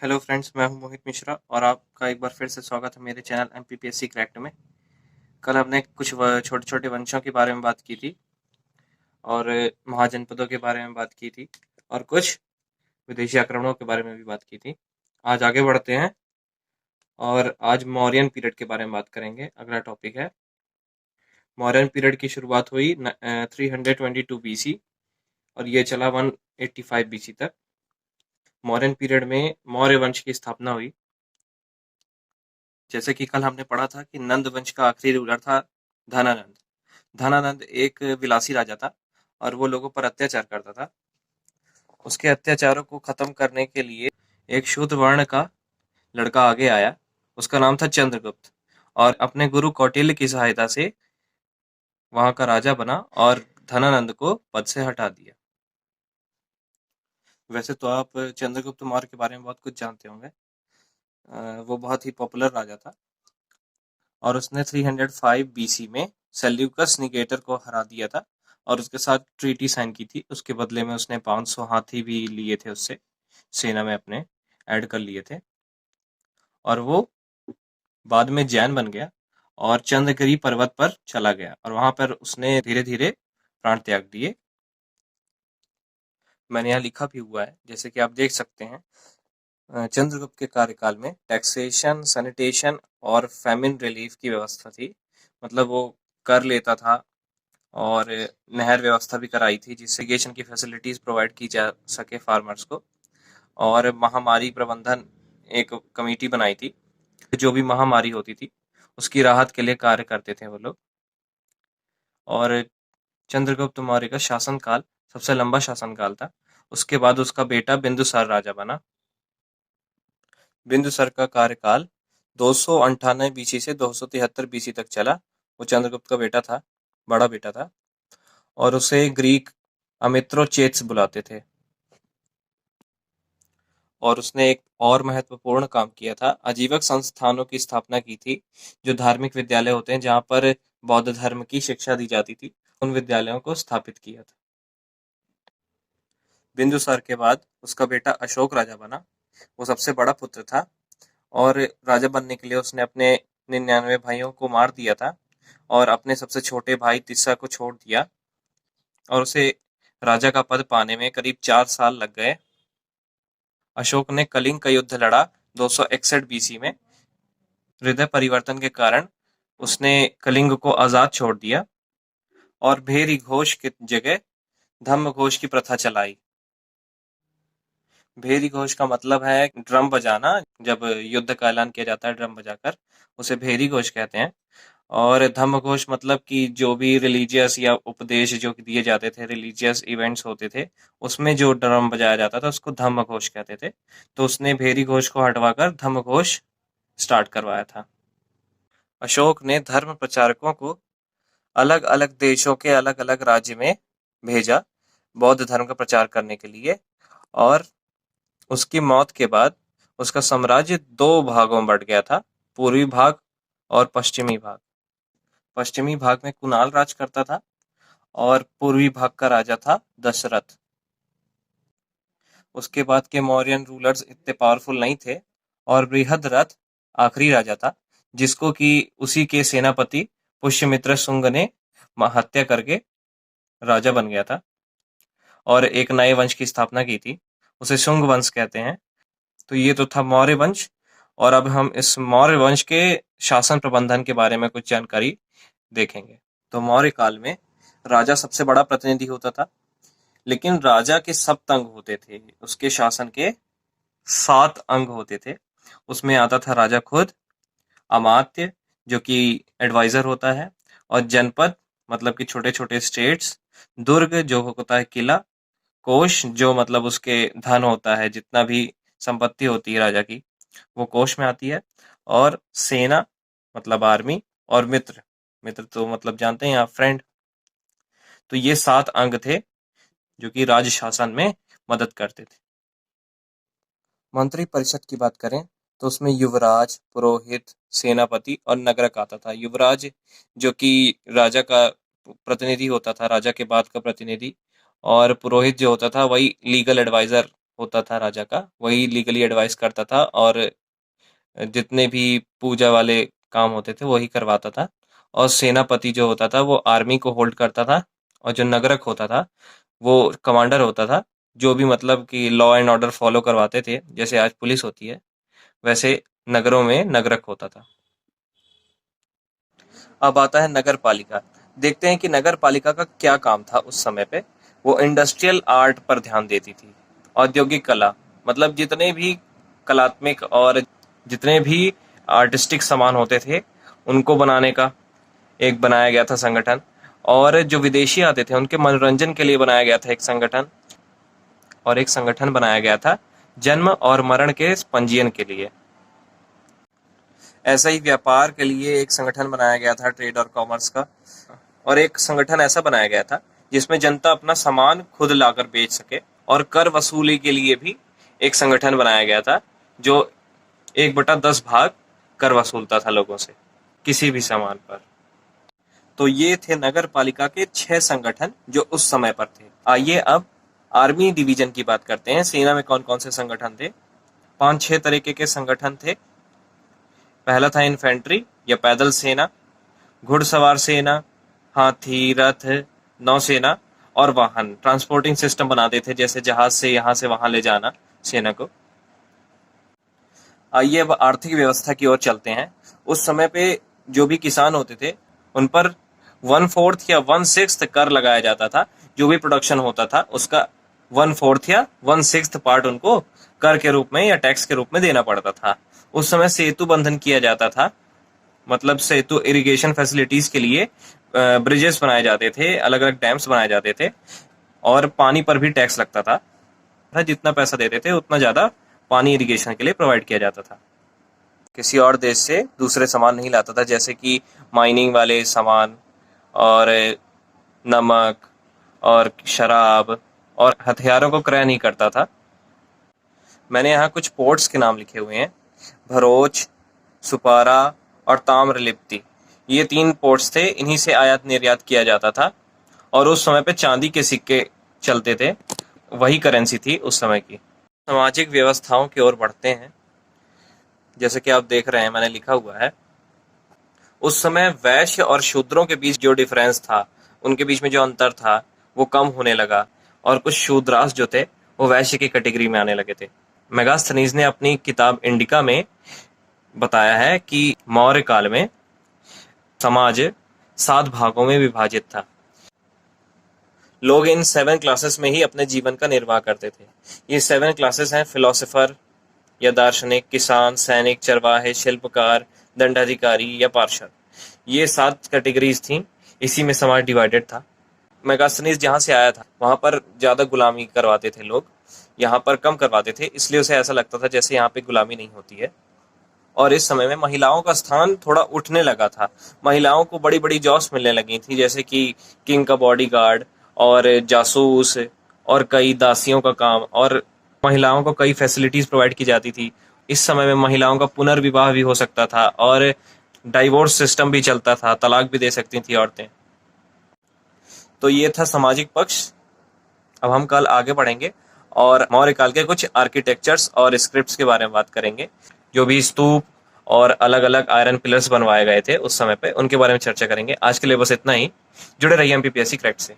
Hello friends, मैं हूं मोहित मिश्रा और आपका एक बार फिर से स्वागत है मेरे चैनल एमपीपीएससी क्रैक्ड में। कल हमने कुछ छोटे छोटे वंशों के बारे में बात की थी और महाजनपदों के बारे में बात की थी और कुछ विदेशी आक्रमणों के बारे में भी बात की थी। आज आगे बढ़ते हैं और आज मौर्यन पीरियड के बारे में बात करेंगे। अगला टॉपिक है मौर्यन पीरियड की शुरुआत हुई 322 BC और ये चला 185 BC तक। मौर्यन पीरियड में मौर्य वंश की स्थापना हुई। जैसे कि कल हमने पढ़ा था कि नंद वंश का आखिरी रूलर था धनानंद। धनानंद एक विलासी राजा था और वो लोगों पर अत्याचार करता था। उसके अत्याचारों को खत्म करने के लिए एक शूद्र वर्ण का लड़का आगे आया। उसका नाम था चंद्रगुप्त और अपने गुरु कौटिल्य की सहायता से वहां का राजा बना और धनानंद को पद से हटा दिया। वैसे तो आप चंद्रगुप्त मौर्य के बारे में बहुत कुछ जानते होंगे। वो बहुत ही पॉपुलर राजा था और उसने 305 BC में सेल्यूकस निकेटर को हरा दिया था और उसके साथ ट्रीटी साइन की थी। उसके बदले में उसने 500 हाथी भी लिए थे, उससे सेना में अपने ऐड कर लिए थे और वो बाद में जैन बन गया और चंद्रगिरी पर्वत पर चला गया और वहां पर उसने धीरे धीरे प्राण त्याग दिए। मैंने यहाँ लिखा भी हुआ है, जैसे कि आप देख सकते हैं। चंद्रगुप्त के कार्यकाल में टैक्सेशन, सैनिटेशन और फैमिन रिलीफ की व्यवस्था थी। मतलब वो कर लेता था और नहर व्यवस्था भी कराई थी जिससे इरिगेशन की फैसिलिटीज प्रोवाइड की जा सके फार्मर्स को। और महामारी प्रबंधन एक कमेटी बनाई थी। जो भी महामारी होती थी उसकी राहत के लिए कार्य करते थे वो लोग। और चंद्रगुप्त मौर्य का शासनकाल सबसे लंबा शासनकाल था। उसके बाद उसका बेटा बिंदुसार राजा बना। बिंदुसार का कार्यकाल 298 BC से 273 BC तक चला। वो चंद्रगुप्त का बेटा था, बड़ा बेटा था और उसे ग्रीक अमित्रोचेट्स बुलाते थे। और उसने एक और महत्वपूर्ण काम किया था, आजीवक संस्थानों की स्थापना की थी। जो धार्मिक विद्यालय होते हैं जहाँ पर बौद्ध धर्म की शिक्षा दी जाती थी, उन विद्यालयों को स्थापित किया था। बिंदुसार के बाद उसका बेटा अशोक राजा बना। वो सबसे बड़ा पुत्र था और राजा बनने के लिए उसने अपने 99 भाइयों को मार दिया था और अपने सबसे छोटे भाई तिस्सा को छोड़ दिया और उसे राजा का पद पाने में करीब 4 साल लग गए। अशोक ने कलिंग का युद्ध लड़ा 261 BC में। हृदय परिवर्तन के कारण उसने कलिंग को आजाद छोड़ दिया और भेरी घोष की जगह धम्म घोष की प्रथा चलाई। भेरी घोष का मतलब है ड्रम बजाना। जब युद्ध का ऐलान किया जाता है ड्रम बजाकर, उसे भेरी घोष कहते हैं। और धम्म घोष मतलब कि जो भी रिलीजियस या उपदेश जो दिए जाते थे, रिलीजियस इवेंट्स होते थे, उसमें जो ड्रम बजाया जाता था उसको धम्म घोष कहते थे। तो उसने भेरी घोष को हटवाकर धम्म घोष स्टार्ट करवाया था। अशोक ने धर्म प्रचारकों को अलग अलग देशों के अलग अलग राज्य में भेजा बौद्ध धर्म का प्रचार करने के लिए। और उसकी मौत के बाद उसका साम्राज्य दो भागों में बंट गया था, पूर्वी भाग और पश्चिमी भाग। पश्चिमी भाग में कुणाल राज करता था और पूर्वी भाग का राजा था दशरथ। उसके बाद के मौर्यन रूलर्स इतने पावरफुल नहीं थे और बृहद्रथ आखिरी राजा था, जिसको कि उसी के सेनापति पुष्यमित्र शुंग ने हत्या करके राजा बन गया था और एक नए वंश की स्थापना की थी। उसे शुंग वंश कहते हैं। तो ये तो था मौर्य वंश और अब हम इस मौर्य वंश के शासन प्रबंधन के बारे में कुछ जानकारी देखेंगे। तो मौर्य काल में राजा सबसे बड़ा प्रतिनिधि होता था, लेकिन राजा के सप्त अंग होते थे। उसके शासन के 7 अंग होते थे। उसमें आता था राजा खुद, अमात्य जो कि एडवाइजर होता है, और जनपद मतलब कि छोटे छोटे स्टेट्स, दुर्ग जो होता है किला, कोष जो मतलब उसके धन होता है, जितना भी संपत्ति होती है राजा की वो कोष में आती है, और सेना मतलब आर्मी, और मित्र, मित्र तो मतलब जानते हैं आप, फ्रेंड। तो ये 7 अंग थे जो कि राज्य शासन में मदद करते थे। मंत्री परिषद की बात करें तो उसमें युवराज, पुरोहित, सेनापति और नगरक आता था। युवराज जो कि राजा का प्रतिनिधि होता था, राजा के बाद का प्रतिनिधि, और पुरोहित जो होता था वही लीगल एडवाइजर होता था राजा का, वही लीगली एडवाइस करता था, और जितने भी पूजा वाले काम होते थे वही करवाता था। और सेनापति जो होता था वो आर्मी को होल्ड करता था, और जो नगरक होता था वो कमांडर होता था, जो भी मतलब कि लॉ एंड ऑर्डर फॉलो करवाते थे, जैसे आज पुलिस होती है वैसे नगरों में नगरक होता था। अब आता है नगर पालिका। देखते हैं कि नगर पालिका का क्या काम था उस समय पे। वो इंडस्ट्रियल आर्ट पर ध्यान देती थी। औद्योगिक कला, मतलब जितने भी कलात्मक और जितने भी आर्टिस्टिक सामान होते थे उनको बनाने का एक बनाया गया था संगठन। और जो विदेशी आते थे उनके मनोरंजन के लिए बनाया गया था एक संगठन। और एक संगठन बनाया गया था जन्म और मरण के पंजीयन के लिए। ऐसा ही व्यापार के लिए एक संगठन बनाया गया था, ट्रेड और कॉमर्स का। और एक संगठन ऐसा बनाया गया था जिसमें जनता अपना सामान खुद लाकर बेच सके। और कर वसूली के लिए भी एक संगठन बनाया गया था जो 1/10 भाग कर वसूलता था लोगों से किसी भी सामान पर। तो ये थे नगर पालिका के 6 संगठन जो उस समय पर थे। आइए अब आर्मी डिवीजन की बात करते हैं। सेना में कौन कौन से संगठन थे? 5-6 तरीके के संगठन थे। पहला था इन्फेंट्री या पैदल सेना, घुड़सवार सेना, हाथी, रथ, नौसेना, और वाहन ट्रांसपोर्टिंग सिस्टम बनाते थे, जैसे जहाज से यहाँ से वहां ले जाना सेना को। आइए अब आर्थिक व्यवस्था की ओर चलते हैं। उस समय पे जो भी किसान होते थे उन पर 1/4 या 1/6 कर लगाया जाता था। जो भी प्रोडक्शन होता था उसका 1/4 या 1/6 पार्ट उनको कर के रूप में या टैक्स के रूप में देना पड़ता था। उस समय सेतु बंधन किया जाता था, मतलब सेतु इरिगेशन फैसिलिटीज के लिए ब्रिजेस बनाए जाते थे, अलग अलग डैम्स बनाए जाते थे, और पानी पर भी टैक्स लगता था। जितना पैसा देते थे उतना ज्यादा पानी इरिगेशन के लिए प्रोवाइड किया जाता था। किसी और देश से दूसरे सामान नहीं लाता था, जैसे कि माइनिंग वाले सामान और नमक और शराब और हथियारों को क्रय नहीं करता था। मैंने यहाँ कुछ पोर्ट्स के नाम लिखे हुए हैं। भरोच, सुपारा और ताम्रलिप्ति, ये 3 पोर्ट्स थे। इन्हीं से आयात निर्यात किया जाता था। और उस समय पे चांदी के सिक्के चलते थे, वही करेंसी थी उस समय की। सामाजिक व्यवस्थाओं की ओर बढ़ते हैं। जैसे कि आप देख रहे हैं मैंने लिखा हुआ है, उस समय वैश्य और शूद्रों के बीच जो डिफरेंस था, उनके बीच में जो अंतर था वो कम होने लगा, और कुछ शूद्रास जो थे वो वैश्य की कैटेगरी में आने लगे थे। मेगास्थनीज ने अपनी किताब इंडिका में बताया है कि मौर्य काल में समाज 7 भागों में विभाजित था। लोग इन 7 क्लासेस में ही अपने जीवन का निर्वाह करते थे। ये 7 क्लासेस हैं: फिलोसोफर या दार्शनिक, किसान, सैनिक, चरवाहे, शिल्पकार, दंडाधिकारी या पार्षद। ये 7 कैटेगरीज थी। इसी में समाज डिवाइडेड था। मेगास्थनीज जहाँ से आया था वहां पर ज्यादा गुलामी करवाते थे लोग, यहाँ पर कम करवाते थे, इसलिए उसे ऐसा लगता था जैसे यहाँ पे गुलामी नहीं होती है। और इस समय में महिलाओं का स्थान थोड़ा उठने लगा था। महिलाओं को बड़ी बड़ी जॉब्स मिलने लगी थी, जैसे कि किंग का बॉडीगार्ड और जासूस और कई दासियों का काम, और महिलाओं को कई फैसिलिटीज प्रोवाइड की जाती थी। इस समय में महिलाओं का पुनर्विवाह भी हो सकता था, और डाइवोर्स सिस्टम भी चलता था, तलाक भी दे सकती थी औरतें। तो ये था सामाजिक पक्ष। अब हम कल आगे बढ़ेंगे और मौर्य काल के कुछ आर्किटेक्चर्स और स्क्रिप्ट्स के बारे में बात करेंगे। जो भी स्तूप और अलग अलग आयरन पिलर्स बनवाए गए थे उस समय पे, उनके बारे में चर्चा करेंगे। आज के लिए बस इतना ही। जुड़े रहिए एमपीपीएससी क्रैक्ट से।